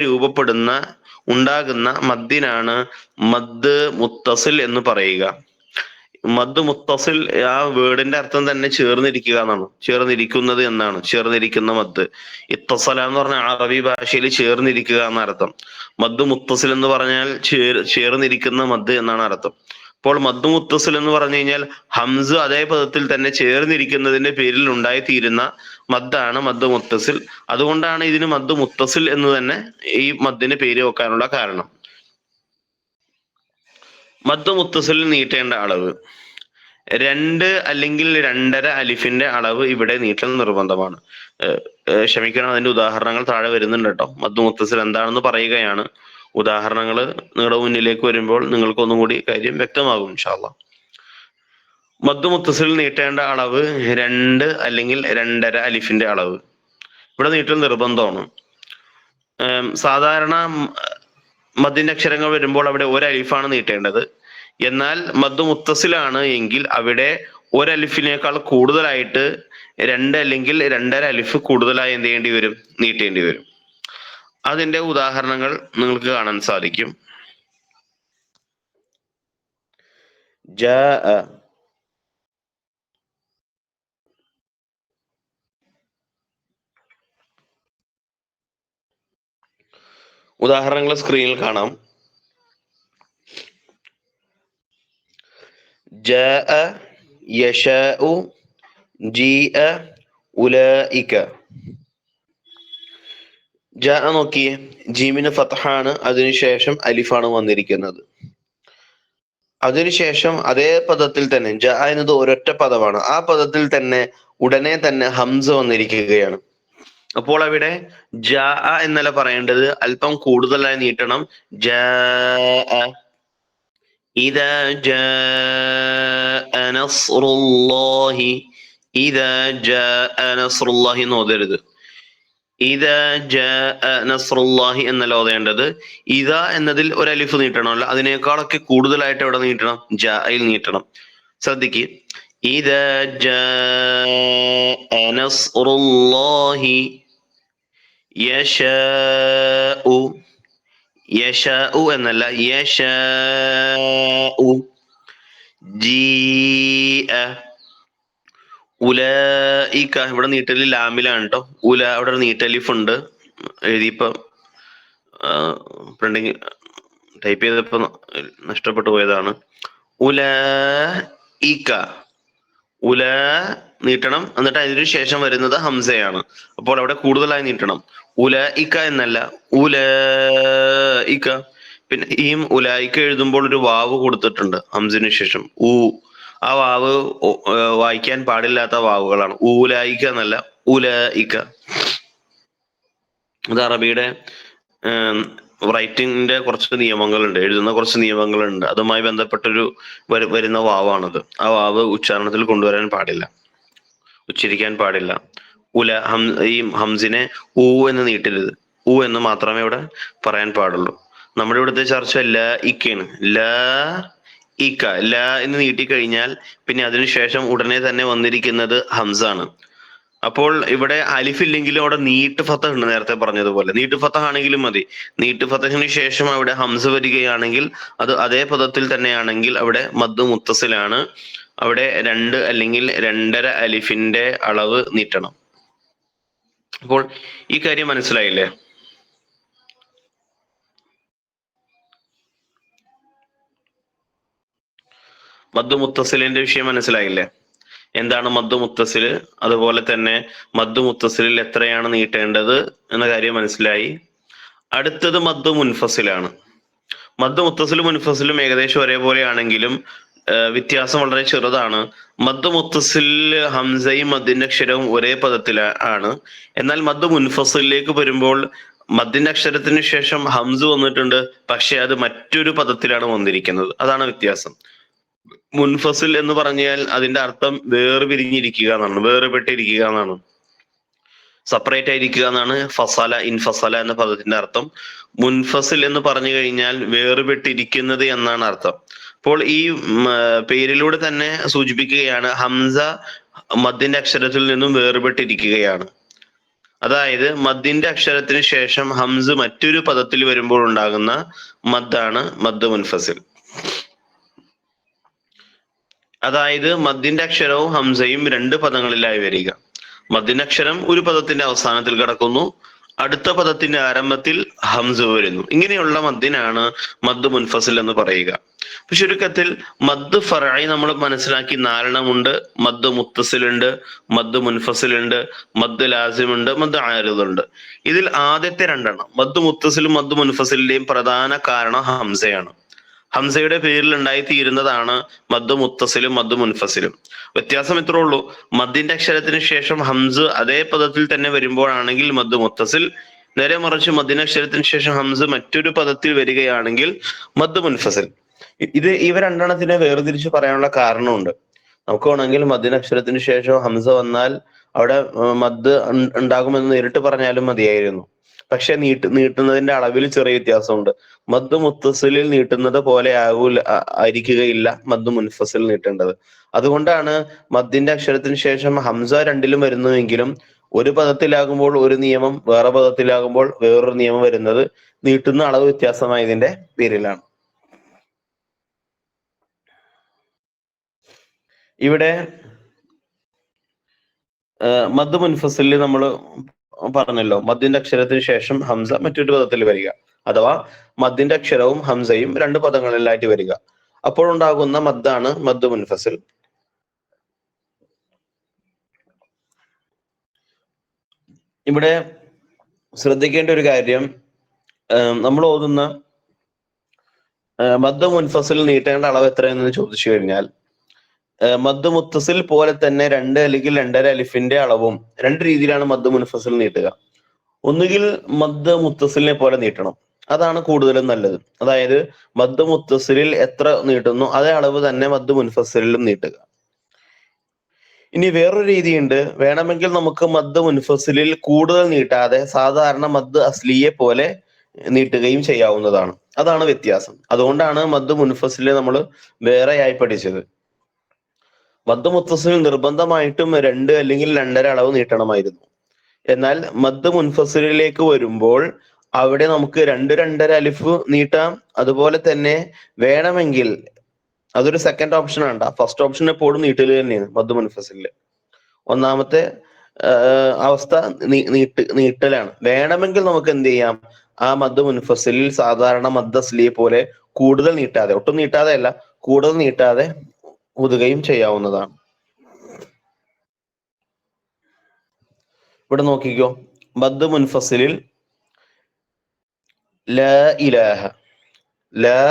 ഉണ്ടാകുന്ന മദ്ദിനാണ് മദ് മുത്തസിൽ എന്ന് പറയുക. മദ് മുത്തസിൽ ആ വേർഡിന്റെ അർത്ഥം തന്നെ ചേർന്നിരിക്കുക എന്നാണ്, ചേർന്നിരിക്കുന്നത് എന്നാണ്, ചേർന്നിരിക്കുന്ന മദ്. ഇത്തസല എന്ന് പറഞ്ഞാൽ അറബി ഭാഷയിൽ ചേർന്നിരിക്കുക എന്ന അർത്ഥം. മദ് മുത്തസിൽ എന്ന് പറഞ്ഞാൽ ചേർന്നിരിക്കുന്ന മദ് എന്നാണ് അർത്ഥം. അപ്പോൾ മദ് മുത്തസിൽ എന്ന് പറഞ്ഞു കഴിഞ്ഞാൽ ഹംസ് അതേ പദത്തിൽ തന്നെ ചേർന്നിരിക്കുന്നതിന്റെ പേരിൽ ഉണ്ടായിത്തീരുന്ന മദ്ദാണ് മദ് മുത്തസിൽ. അതുകൊണ്ടാണ് ഇതിന് മദ് മുത്തസിൽ എന്ന് തന്നെ ഈ മദ്ദിന് പേര് വെക്കാനുള്ള കാരണം. മദ് മുത്തസിൽ നീട്ടേണ്ട അളവ് 2 അല്ലെങ്കിൽ 2.5 അലിഫിന്റെ അളവ് ഇവിടെ നീട്ടൽ നിർബന്ധമാണ്. ക്ഷമിക്കണം, അതിന്റെ ഉദാഹരണങ്ങൾ താഴെ വരുന്നുണ്ട് കേട്ടോ. മദ് മുത്തസിൽ എന്താണെന്ന് പറയുകയാണ്. ഉദാഹരണങ്ങൾ നിങ്ങളുടെ മുന്നിലേക്ക് വരുമ്പോൾ നിങ്ങൾക്ക് ഒന്നും കൂടി കാര്യം വ്യക്തമാകും ഇൻഷാ അല്ലാഹ്. മദ് മുത്തസിൽ നീട്ടേണ്ട അളവ് 2 അല്ലെങ്കിൽ 2.5 അലിഫിന്റെ അളവ് ഇവിടെ നീട്ടൽ നിർബന്ധമാണ്. സാധാരണ മദ്ദിന്റെ അക്ഷരങ്ങൾ വരുമ്പോൾ അവിടെ ഒരു അലിഫാണ് നീട്ടേണ്ടത്. എന്നാൽ മദ് മുത്തസിലാണ് എങ്കിൽ അവിടെ ഒരു അലിഫിനേക്കാൾ കൂടുതലായിട്ട് 2 അല്ലെങ്കിൽ 2.5 അലിഫ് കൂടുതലായി എന്ത് ചെയ്യേണ്ടി വരും? നീട്ടേണ്ടി വരും. അതിന്റെ ഉദാഹരണങ്ങൾ നിങ്ങൾക്ക് കാണാൻ സാധിക്കും. ജാഅ, ഉദാഹരണങ്ങൾ സ്ക്രീനിൽ കാണാം. ജാഅ, യശാഉ, ജീഅ, ഉലൈക. ജാഅ നോക്കിയേ, ജീമിന് ഫത്ഹാണ്, അതിനുശേഷം അലിഫാണ് വന്നിരിക്കുന്നത്. അതിനുശേഷം അതേ പദത്തിൽ തന്നെ, ജാഅ എന്നത് ഒരൊറ്റ പദമാണ്, ആ പദത്തിൽ തന്നെ ഉടനെ തന്നെ ഹംസ വന്നിരിക്കുകയാണ്. അപ്പോൾ അവിടെ ജാഅ എന്നല്ല പറയേണ്ടത്, അല്പം കൂടുതലായി നീട്ടണം. ജാഅ, ഇദാ ജാഅ നസ്റുല്ലാഹി, ഇദാ ജാഅ നസ്റുല്ലാഹി എന്ന് ഓതരുത്. ഇദാ ജാഅ നസ്റുല്ലാഹി എന്നല്ല ഓതേണ്ടത്. ഇദാ എന്നതിൽ ഒരു അലിഫ് നീട്ടണമല്ലോ, അതിനേക്കാളൊക്കെ കൂടുതലായിട്ട് എവിടെ നീട്ടണം? ജാഅയിൽ നീട്ടണം. ശ്രദ്ധിക്ക്, ഇദാ ജാഅ നസ്റുല്ലാഹി യശാഉ, യശാഉ എന്നല്ല, യശാഉ. ജീഅ, ഉലൈക, ഇവിടെ നീട്ടല് ലാമിലാണ് കേട്ടോ. അവിടെ ഒരു നീട്ടലിഫ് ഉണ്ട്, എഴുതിയപ്പോ പ്രിന്റിങ് ടൈപ്പ് ചെയ്തപ്പോ നഷ്ടപ്പെട്ടു പോയതാണ്. ഉലൈക, ഉല നീട്ടണം, എന്നിട്ട് അതിനു ശേഷം വരുന്നത് ഹംസയാണ്. അപ്പോൾ അവിടെ കൂടുതലായി നീട്ടണം. ഉലൈക എന്നല്ല, ഉലൈക. പിന്നെ ഈ ഉലൈക എഴുതുമ്പോൾ ഒരു വാവ് കൊടുത്തിട്ടുണ്ട് ഹംസിന് ശേഷം, ആ വാവ് വായിക്കാൻ പാടില്ലാത്ത വാവുകളാണ്. ഊലായിക്ക എന്നല്ല, ഉലൈക. അത് അറബിയുടെ റൈറ്റിംഗിന്റെ കുറച്ച് നിയമങ്ങളുണ്ട്, എഴുതുന്ന കുറച്ച് നിയമങ്ങളുണ്ട്. അതുമായി ബന്ധപ്പെട്ടൊരു വരുന്ന വാവാണത്. ആ വാവ് ഉച്ചാരണത്തിൽ കൊണ്ടുവരാൻ പാടില്ല, ഉച്ചരിക്കാൻ പാടില്ല. ഈ ഹംസിനെ ഊ എന്ന് നീട്ടരുത്, ഊ എന്ന് മാത്രമേ ഇവിടെ പറയാൻ പാടുള്ളൂ. നമ്മുടെ ഇവിടുത്തെ ചർച്ച ല ഇക്കയാണ്. ല ഇക്ക, ല എന്ന് നീട്ടിക്കഴിഞ്ഞാൽ പിന്നെ അതിനുശേഷം ഉടനെ തന്നെ വന്നിരിക്കുന്നത് ഹംസാണ്. അപ്പോൾ ഇവിടെ അലിഫ് ഇല്ലെങ്കിലും അവിടെ നീട്ട് ഫത്തഹ് ഉണ്ട്, നേരത്തെ പറഞ്ഞതുപോലെ. നീട്ട് ഫത്തഹ് ആണെങ്കിലും മതി. നീട്ട് ഫത്തഹിന് ശേഷം അവിടെ ഹംസ വരികയാണെങ്കിൽ അത് അതേ പദത്തിൽ തന്നെയാണെങ്കിൽ അവിടെ മദ് മുത്തസിലാണ്. അവിടെ 2 അല്ലെങ്കിൽ 2.5 അലിഫിന്റെ അളവ് നീട്ടണം. അപ്പോൾ ഈ കാര്യം മനസ്സിലായില്ലേ? മദ് മുത്തസിലിന്റെ വിഷയം മനസ്സിലായില്ലേ? എന്താണ് മദ് മുത്തസില്, അതുപോലെ തന്നെ മദ് മുത്തസിലിൽ എത്രയാണ് നീട്ടേണ്ടത് എന്ന കാര്യം മനസ്സിലായി. അടുത്തത് മദ് മുൻഫസിലാണ്. മദ് മുത്തസിലും മുൻഫസിലും ഏകദേശം ഒരേപോലെയാണെങ്കിലും വ്യത്യാസം വളരെ ചെറുതാണ്. മദ് മുത്തസിൽ ഹംസയും മദ്ദിന്റെ അക്ഷരവും ഒരേ പദത്തിൽ ആണ്. എന്നാൽ മദ് മുൻഫസിലേക്ക് വരുമ്പോൾ മദ്ദിന്റെ അക്ഷരത്തിന് ശേഷം ഹംസ് വന്നിട്ടുണ്ട്, പക്ഷെ അത് മറ്റൊരു പദത്തിലാണ് വന്നിരിക്കുന്നത്. അതാണ് വ്യത്യാസം. മുൻഫസിൽ എന്ന് പറഞ്ഞാൽ അതിന്റെ അർത്ഥം വേർപിരിഞ്ഞിരിക്കുക എന്നാണ്, വേറുപെട്ടിരിക്കുക എന്നാണ്, സെപ്പറേറ്റ് ആയിരിക്കുക എന്നാണ് ഫസല ഇൻഫസല എന്ന പദത്തിന്റെ അർത്ഥം. മുൻഫസിൽ എന്ന് പറഞ്ഞു കഴിഞ്ഞാൽ വേറുപെട്ടിരിക്കുന്നത് എന്നാണ് അർത്ഥം. അപ്പോൾ ഈ പേരിലൂടെ തന്നെ സൂചിപ്പിക്കുകയാണ് ഹംസ മദ്ദിന്റെ അക്ഷരത്തിൽ നിന്നും വേറുപെട്ടിരിക്കുകയാണ്. അതായത് മദ്ദിന്റെ അക്ഷരത്തിന് ശേഷം ഹംസ് മറ്റൊരു പദത്തിൽ വരുമ്പോൾ ഉണ്ടാകുന്ന മദ്ദാണ് മദ് മുൻഫസിൽ. അതായത് മദ്ദിന്റെ അക്ഷരവും ഹംസയും രണ്ട് പദങ്ങളിലായി വരിക. മദ്ദിന്റെ അക്ഷരം ഒരു പദത്തിന്റെ അവസാനത്തിൽ കിടക്കുന്നു, അടുത്ത പദത്തിന്റെ ആരംഭത്തിൽ ഹംസ വരുന്നു. ഇങ്ങനെയുള്ള മദ്ദിനാണ് മദ് മുൻഫസിൽ എന്ന് പറയുക. ചുരുക്കത്തിൽ മദ് ഫർഈ നമ്മൾ മനസ്സിലാക്കി നാലെണ്ണമുണ്ട്. മദ് മുത്തസിലുണ്ട്, മദ് മുൻഫസിലുണ്ട്, മദ് ലാസിമുണ്ട്, മദ് ആരിദുണ്ട്. ഇതിൽ ആദ്യത്തെ രണ്ടെണ്ണം മദ് മുത്തസിലും മദ് മുൻഫസിലിന്റെയും പ്രധാന കാരണം ഹംസയാണ്. ഹംസയുടെ പേരിൽ ഉണ്ടായിത്തീരുന്നതാണ് മദ് മുത്തസിലും മദ് മുൻഫസിലും. വ്യത്യാസം ഇത്രേ ഉള്ളൂ, മദ്ദിന്റെ അക്ഷരത്തിന് ശേഷം ഹംസ് അതേ പദത്തിൽ തന്നെ വരുമ്പോഴാണെങ്കിൽ മദ് മുത്തസിൽ, നേരെ മറിച്ച് മദ്ദിന്റെ അക്ഷരത്തിന് ശേഷം ഹംസ് മറ്റൊരു പദത്തിൽ വരികയാണെങ്കിൽ മദ് മുൻഫസിൽ. ഇവ രണ്ടെണ്ണത്തിനെ വേർതിരിച്ച് പറയാനുള്ള കാരണമുണ്ട്. നമുക്ക് വേണമെങ്കിൽ മദ്ദിന്റെ അക്ഷരത്തിന് ശേഷം ഹംസ വന്നാൽ അവിടെ മദ് ഉണ്ടാകുമെന്ന് നേരിട്ട് പറഞ്ഞാലും മതിയായിരുന്നു. പക്ഷെ നീട്ടുന്നതിന്റെ അളവിൽ ചെറിയ വ്യത്യാസമുണ്ട്. മദ് മുത്തസിലിൽ നീട്ടുന്നത് പോലെ ആയിരിക്കുകയില്ല മദ് മുൻഫസിൽ നീട്ടേണ്ടത്. അതുകൊണ്ടാണ് മദ്ദിന്റെ അക്ഷരത്തിന് ശേഷം ഹംസ രണ്ടിലും വരുന്നുവെങ്കിലും ഒരു പദത്തിലാകുമ്പോൾ ഒരു നിയമം, വേറെ പദത്തിലാകുമ്പോൾ വേറൊരു നിയമം വരുന്നത് നീട്ടുന്ന അളവ് വ്യത്യാസമായതിന്റെ പേരിലാണ്. ഇവിടെ മദ് മുൻഫസിലിൽ നമ്മൾ പറഞ്ഞല്ലോ, മദ്ദിന്റെ അക്ഷരത്തിന് ശേഷം ഹംസ മറ്റൊരു പദത്തിൽ വരിക, അഥവാ മദ്ദിന്റെ അക്ഷരവും ഹംസയും രണ്ട് പദങ്ങളിലായിട്ട് വരിക. അപ്പോഴുണ്ടാകുന്ന മദ്ദാണ് മദ് മുൻഫസിൽ. ഇവിടെ ശ്രദ്ധിക്കേണ്ട ഒരു കാര്യം, നമ്മൾ ഓതുന്ന മദ് മുൻഫസിൽ നീട്ടേണ്ട അളവ് എത്രയെന്ന് ചോദിച്ചു കഴിഞ്ഞാൽ മദ് മുത്തസിൽ പോലെ തന്നെ 2 അല്ലെങ്കിൽ 2.5 അലിഫിന്റെ അളവും രണ്ട് രീതിയിലാണ് മദ് മുൻഫസിൽ നീട്ടുക. ഒന്നുകിൽ മദ് മുത്തസിലിനെ പോലെ നീട്ടണം, അതാണ് കൂടുതലും നല്ലത്. അതായത് മദ് മുത്തസിലിൽ എത്ര നീട്ടുന്നു അതേ അളവ് തന്നെ മദ് മുൻഫസിലും നീട്ടുക. ഇനി വേറൊരു രീതിയുണ്ട്, വേണമെങ്കിൽ നമുക്ക് മദ് മുൻഫസിലിൽ കൂടുതൽ നീട്ടാതെ സാധാരണ മദ് അസ്ലിയെ പോലെ നീട്ടുകയും ചെയ്യാവുന്നതാണ്. അതാണ് വ്യത്യാസം. അതുകൊണ്ടാണ് മദ് മുൻഫസിലെ നമ്മൾ വേറെയായി പഠിച്ചത്. മദ് മുത്തസിൽ നിർബന്ധമായിട്ടും 2 അല്ലെങ്കിൽ 2.5 അളവ് നീട്ടണമായിരുന്നു. എന്നാൽ മദ് മുൻഫസിലിലേക്ക് വരുമ്പോൾ അവിടെ നമുക്ക് 2-2.5 അലിഫ് നീട്ടാം. അതുപോലെ തന്നെ വേണമെങ്കിൽ അതൊരു സെക്കൻഡ് ഓപ്ഷൻ ആണ്. ഫസ്റ്റ് ഓപ്ഷൻ എപ്പോഴും നീട്ടൽ തന്നെയാണ് മദ് മുൻഫസിലില്. ഒന്നാമത്തെ അവസ്ഥ നീട്ടലാണ്. വേണമെങ്കിൽ നമുക്ക് എന്ത് ചെയ്യാം, ആ മദ് മുൻഫസിലിൽ സാധാരണ മദ് അസ്ലിയെ പോലെ കൂടുതൽ നീട്ടാതെ, ഒട്ടും നീട്ടാതെ അല്ല, കൂടുതൽ നീട്ടാതെ ഊതുകയും ചെയ്യാവുന്നതാണ്. ഇവിടെ നോക്കിക്കോ, മദ് മുൻഫസിലിൽ ലാ ഇലാഹ, ലാ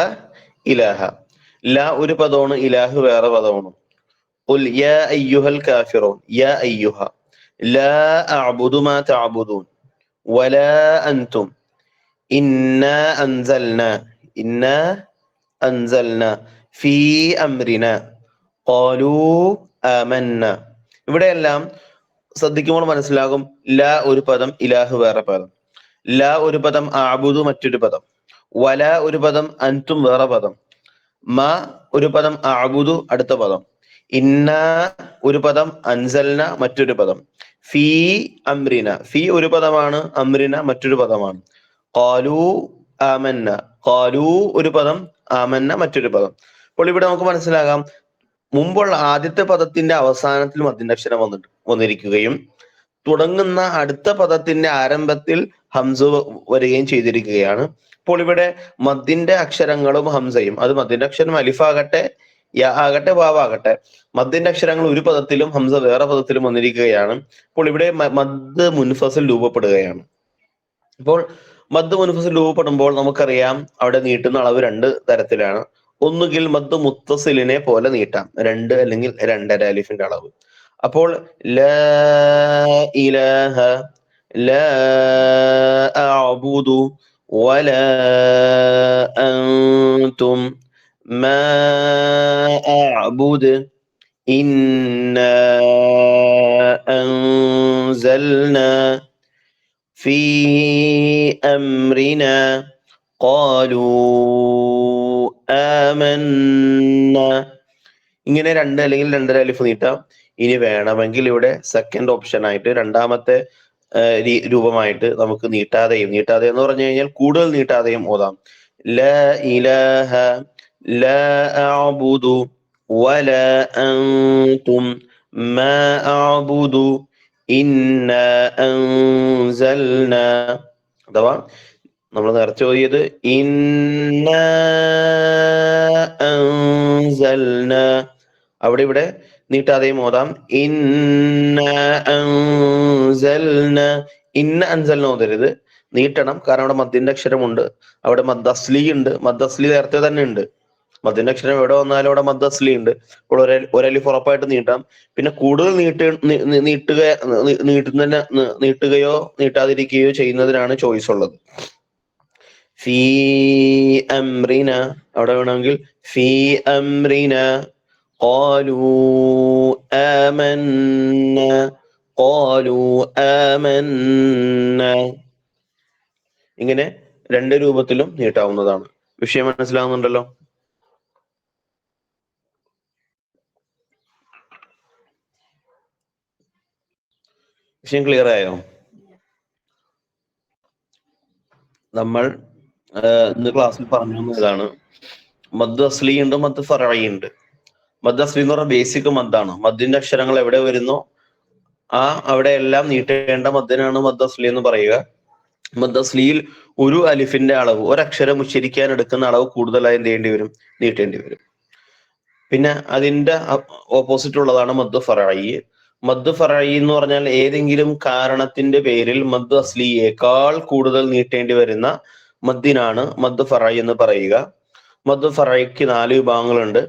ഇലാഹ, ലാ ഒരു പദമാണ്, ഇലാഹ് വേറെ പദമാണ്. ഖുൽ യാ അയ്യുഹൽ കാഫിറൂൻ, യാ അയ്യുഹ, ലാ അഅ്ബുദു മാ തഅ്ബുദൂൻ വലാ അൻതും ഇന്നാ അൻസൽനാ ഫീ അംരിനാ ഖാലൂ ആമന്ന. ഇവിടെയെല്ലാം ശ്രദ്ധിക്കുമ്പോൾ മനസ്സിലാകും, ലാ ഒരു പദം, ഇലാഹ് വേറെ പദം. ലാ ഒരു പദം, അഅ്ബുദു മറ്റൊരു പദം. വല ഒരു പദം, അൻതും വേറെ പദം. മ ഒരു പദം, അഅ്ബുദു അടുത്ത പദം. ഇന്ന ഒരു പദം, അൻസൽന മറ്റൊരു പദം. ഫീ അംരിന, ഫീ ഒരു പദമാണ്, അംരിന മറ്റൊരു പദമാണ്. ഖാലൂ ആമന്ന, ഖാലൂ ഒരു പദം, ആമന്ന മറ്റൊരു പദം. അപ്പോൾ ഇവിടെ നമുക്ക് മനസ്സിലാകാം, മുമ്പുള്ള ആദ്യത്തെ പദത്തിന്റെ അവസാനത്തിൽ മദ്ദിന്റെ അക്ഷരം വന്നിരിക്കുകയും തുടങ്ങുന്ന അടുത്ത പദത്തിന്റെ ആരംഭത്തിൽ ഹംസ വരികയും ചെയ്തിരിക്കുകയാണ്. അപ്പോൾ ഇവിടെ മദ്ദിന്റെ അക്ഷരങ്ങളും ഹംസയും, അത് മദ്ദിന്റെ അക്ഷരം അലിഫാകട്ടെ, യാ ആകട്ടെ, വാവാകട്ടെ, മദ്ദിന്റെ അക്ഷരങ്ങൾ ഒരു പദത്തിലും ഹംസ വേറെ പദത്തിലും വന്നിരിക്കുകയാണ്. അപ്പോൾ ഇവിടെ മദ് മുൻഫസിൽ രൂപപ്പെടുകയാണ്. ഇപ്പോൾ മദ് മുൻഫസിൽ രൂപപ്പെടുമ്പോൾ നമുക്കറിയാം അവിടെ നീട്ടുന്ന അളവ് രണ്ട് തരത്തിലാണ്. ഒന്നുകിൽ മദ് മുത്തസിലിനെ പോലെ നീട്ടാം, രണ്ട് അല്ലെങ്കിൽ രണ്ടര അലിഫിന്റെ അളവ്. അപ്പോൾ ലാ ഇലാഹ ലാ അഅ്ബുദു വലാ അൻതും മാ അഅ്ബുദു ഇന്നാ അൻസൽനാ ഫീ അംറിനാ ഖാലൂ ആമന്ന. ഇങ്ങനെ രണ്ട് അല്ലെങ്കിൽ രണ്ടര അലിഫ് നീട്ടാം. ഇനി വേണമെങ്കിൽ ഇവിടെ സെക്കൻഡ് ഓപ്ഷൻ ആയിട്ട് രണ്ടാമത്തെ രൂപമായിട്ട് നമുക്ക് നീട്ടാതെ എന്ന് പറഞ്ഞു കഴിഞ്ഞാൽ കൂടുതൽ നീട്ടാതെയും ഓതാം. ലാ ഇലാഹ ലാ അഅ്ബുദു വലാ അൻതും മാ അഅ്ബുദു ഇന്നാ അൻസൽനാ. അഥവാ നമ്മൾ നേരത്തെ ഓതിയത് ഇന്നാ അൻസൽനാ, അവിടെ ഇവിടെ നീട്ടാതെയും ഓതാം. ഇന്നാ അൻസൽനാ, ഇന്ന അൻസൽന ഓതരുത്, നീട്ടണം. കാരണം അവിടെ മദ്ദിന്റെ അക്ഷരമുണ്ട്, അവിടെ മദ് അസ്ലി ഉണ്ട്. മദ് അസ്ലി നേരത്തെ തന്നെ ഉണ്ട്. മദ്ദിന്റെ അക്ഷരം എവിടെ വന്നാലും അവിടെ മദ് അസ്ലി ഉണ്ട്. അപ്പോൾ ഒരലിഫ് ഉറപ്പായിട്ട് നീട്ടാം. പിന്നെ കൂടുതൽ നീട്ടുകയോ നീട്ടാതിരിക്കുകയോ ചെയ്യുന്നതിനാണ് ചോയ്സ് ഉള്ളത്. ഫീ അംറിന, അവിടെ വേണമെങ്കിൽ ഫീ അംറിന ഖാലൂ ആമന്ന ഖാലൂ ആമന്ന. ഇങ്ങനെ രണ്ട് രൂപത്തിലും നീട്ടാവുന്നതാണ്. വിഷയം മനസ്സിലാവുന്നുണ്ടല്ലോ? വിഷയം ക്ലിയർ ആയോ? നമ്മൾ ഇന്ന് ക്ലാസ്സിൽ പറഞ്ഞു ഇതാണ്, മദ് അസ്ലി ഉണ്ട്, മദ് ഫറഈ ഉണ്ട്. മദ് അസ്ലി എന്ന് പറഞ്ഞാൽ ബേസിക് മദ്ദാണ്. മദ്ദിന്റെ അക്ഷരങ്ങൾ എവിടെ വരുന്നോ അവിടെ എല്ലാം നീട്ടേണ്ട മദ്ദിനാണ് മദ് അസ്ലി എന്ന് പറയുക. മദ് അസ്ലിയിൽ ഒരു അലിഫിന്റെ അളവ്, ഒരക്ഷരം ഉച്ചരിക്കാൻ എടുക്കുന്ന അളവ് കൂടുതലായി നീട്ടേണ്ടി വരും. പിന്നെ അതിന്റെ ഓപ്പോസിറ്റ് ഉള്ളതാണ് മദ് ഫറഈ. മദ് ഫറഈ എന്ന് പറഞ്ഞാൽ ഏതെങ്കിലും കാരണത്തിന്റെ പേരിൽ മദ് അസ്ലിയേക്കാൾ കൂടുതൽ നീട്ടേണ്ടി വരുന്ന മദ്ദിനാണ് മദ് ഫറഈ എന്ന് പറയുക. മദ് ഫറഈക്ക് 4 വിഭാഗങ്ങളുണ്ട്: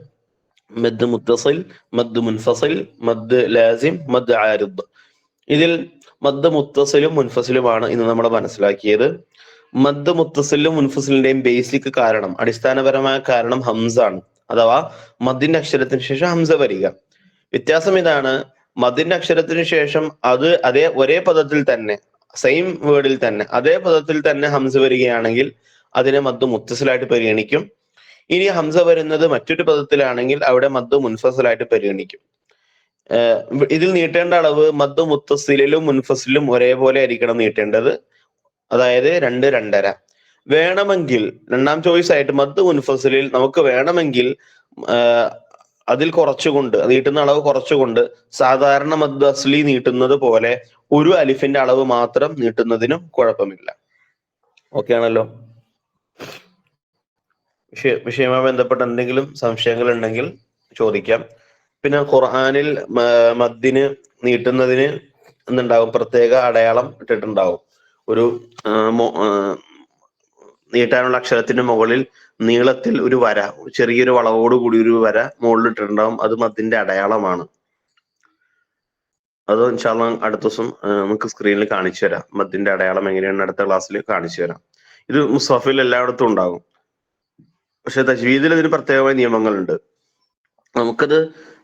മദ് മുത്തസിൽ, മദ് മുൻഫസിൽ, മദ് ലാസിം, മദ് ആരിദ്. ഇതിൽ മദ് മുത്തസിലും മുൻഫസിലുമാണ് ഇന്ന് നമ്മൾ മനസ്സിലാക്കിയത്. മദ് മുത്തസിലും മുൻഫസിലിന്റെയും ബേസിക് കാരണം, അടിസ്ഥാനപരമായ കാരണം ഹംസ ആണ്. അഥവാ മദ്ദിന്റെ അക്ഷരത്തിന് ശേഷം ഹംസ വരിക. വ്യത്യാസം ഇതാണ്, മദ്ദിന്റെ അക്ഷരത്തിന് ശേഷം ഒരേ പദത്തിൽ തന്നെ, സെയിം വേർഡിൽ തന്നെ അതേ പദത്തിൽ തന്നെ ഹംസ വരികയാണെങ്കിൽ അതിനെ മദ് മുത്തസിലായിട്ട് പരിഗണിക്കും. ഇനി ഹംസ വരുന്നത് മറ്റൊരു പദത്തിലാണെങ്കിൽ അവിടെ മദ് മുൻഫസിലായിട്ട് പരിഗണിക്കും. ഇതിൽ നീട്ടേണ്ട അളവ് മദ് മുത്തസിലും മുൻഫസിലും ഒരേപോലെ ആയിരിക്കണം നീട്ടേണ്ടത്, അതായത് 2, 2.5. വേണമെങ്കിൽ രണ്ടാം ചോയ്സ് ആയിട്ട് മദ് മുൻഫസിലിൽ നമുക്ക് വേണമെങ്കിൽ അതിൽ കുറച്ചുകൊണ്ട്, നീട്ടുന്ന അളവ് കുറച്ചുകൊണ്ട് സാധാരണ മദ് അസ്ലി നീട്ടുന്നത് പോലെ ഒരു അലിഫിന്റെ അളവ് മാത്രം നീട്ടുന്നതിനും കുഴപ്പമില്ല. ഓക്കെ ആണല്ലോ? വിഷയവുമായി ബന്ധപ്പെട്ട എന്തെങ്കിലും സംശയങ്ങൾ ഉണ്ടെങ്കിൽ ചോദിക്കാം. പിന്നെ ഖുർആനിൽ മദ്ദിന് നീട്ടുന്നതിന് എന്തുണ്ടാവും? പ്രത്യേക അടയാളം ഇട്ടിട്ടുണ്ടാവും. ഒരു നീട്ടാനുള്ള അക്ഷരത്തിന്റെ മുകളിൽ നീളത്തിൽ ഒരു വര, ചെറിയൊരു വളവോട് കൂടി ഒരു വര മുകളിൽ ഇട്ടിട്ടുണ്ടാവും. അത് മദ്ദിന്റെ അടയാളമാണ്. അത് ഇൻഷാ അല്ലാഹ് അടുത്ത ദിവസം നമുക്ക് സ്ക്രീനിൽ കാണിച്ചു തരാം. മദ്ദിന്റെ അടയാളം എങ്ങനെയാണ് അടുത്ത ക്ലാസ്സിൽ കാണിച്ചു തരാം. ഇത് മുസ്ഹഫിൽ എല്ലായിടത്തും ഉണ്ടാകും. പക്ഷെ തജ്വീദിൽ ഇതിന് പ്രത്യേകമായ നിയമങ്ങളുണ്ട്. നമുക്കത്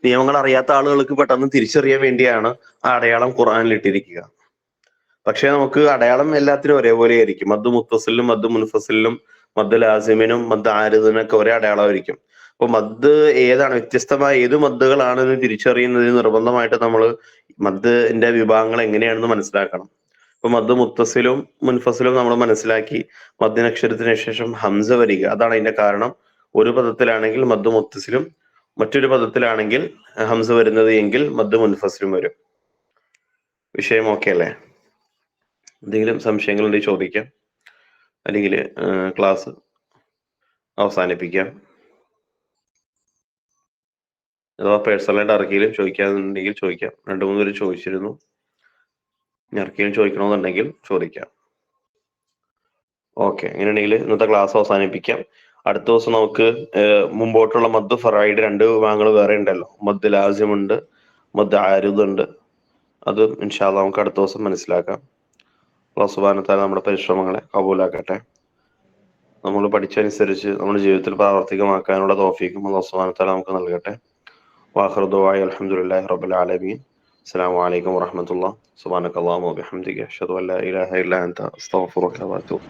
നിയമങ്ങൾ അറിയാത്ത ആളുകൾക്ക് പെട്ടെന്ന് തിരിച്ചറിയാൻ വേണ്ടിയാണ് ആ അടയാളം ഖുർആനിൽ ഇട്ടിരിക്കുക. പക്ഷെ നമുക്ക് അടയാളം എല്ലാത്തിനും ഒരേപോലെ ആയിരിക്കും. മദ് മുത്തസിലും മദ് മുൻഫസിലും മദ് ലാസിമിനും മദ് ആരിദിനൊക്കെ ഒരേ അടയാളമായിരിക്കും. അപ്പൊ മദ് ഏതാണ്, വ്യത്യസ്തമായ ഏത് മദ്ദുകളാണെന്ന് തിരിച്ചറിയുന്നതിന് നിർബന്ധമായിട്ട് നമ്മൾ മദ്ദിന്റെ വിഭാഗങ്ങൾ എങ്ങനെയാണെന്ന് മനസ്സിലാക്കണം. അപ്പൊ മദ് മുത്തസിലും മുൻഫസിലും നമ്മൾ മനസ്സിലാക്കി. മദ്ദിനക്ഷരത്തിന് ശേഷം ഹംസ വരിക, അതാണ് അതിന്റെ കാരണം. ഒരു പദത്തിലാണെങ്കിൽ മദ് മുത്തസിലും മറ്റൊരു പദത്തിലാണെങ്കിൽ ഹംസ വരുന്നത് എങ്കിൽ മദ് മുൻഫസിലും വരും. വിഷയം ഓക്കെ അല്ലേ? എന്തെങ്കിലും സംശയങ്ങൾ ഉണ്ടെങ്കിൽ ചോദിക്കാം, അല്ലെങ്കിൽ ക്ലാസ് അവസാനിപ്പിക്കാം. അഥവാ പേഴ്സണലായിട്ട് ആർക്കെങ്കിലും ചോദിക്കാന്നുണ്ടെങ്കിൽ ചോദിക്കാം. 2-3 പേര് ചോദിച്ചിരുന്നു. ആർക്കെങ്കിലും ചോദിക്കണമെന്നുണ്ടെങ്കിൽ ചോദിക്കാം. ഓക്കെ, അങ്ങനെയാണെങ്കിൽ ഇന്നത്തെ ക്ലാസ് അവസാനിപ്പിക്കാം. അടുത്ത ദിവസം നമുക്ക് മുമ്പോട്ടുള്ള മദ് ഫറായിഡ് 2 വിഭാഗങ്ങൾ വേറെ ഉണ്ടല്ലോ. മദ് ലാസിം ഉണ്ട്, മദ് ആരിദ് ഉണ്ട്. അത് ഇൻഷാ അല്ലാഹ് നമുക്ക് അടുത്ത ദിവസം മനസ്സിലാക്കാം. അല്ലാഹു സുബ്ഹാനഹു വ തആല നമ്മുടെ പരിശ്രമങ്ങളെ കബൂലാക്കട്ടെ. നമ്മൾ പഠിച്ചനുസരിച്ച് നമ്മുടെ ജീവിതത്തിൽ പ്രാവർത്തികമാക്കാനുള്ള തൗഫീഖും അല്ലാഹു സുബ്ഹാനഹു വ തആല നമുക്ക് നൽകട്ടെ. വാഖിറു ദുആഇ അൽഹംദുലില്ലാഹി റബ്ബിൽ ആലമീൻ. അസ്സലാമു അലൈക്കും വറഹ്മത്തുള്ളാഹി സുബ്ഹാനക അല്ലാഹുമ്മ വബിഹംദിക അഷ്ഹദു അൻ ലാ ഇലാഹ ഇല്ലാ അൻത അസ്തഗ്ഫിറുക വ അത്തൂബു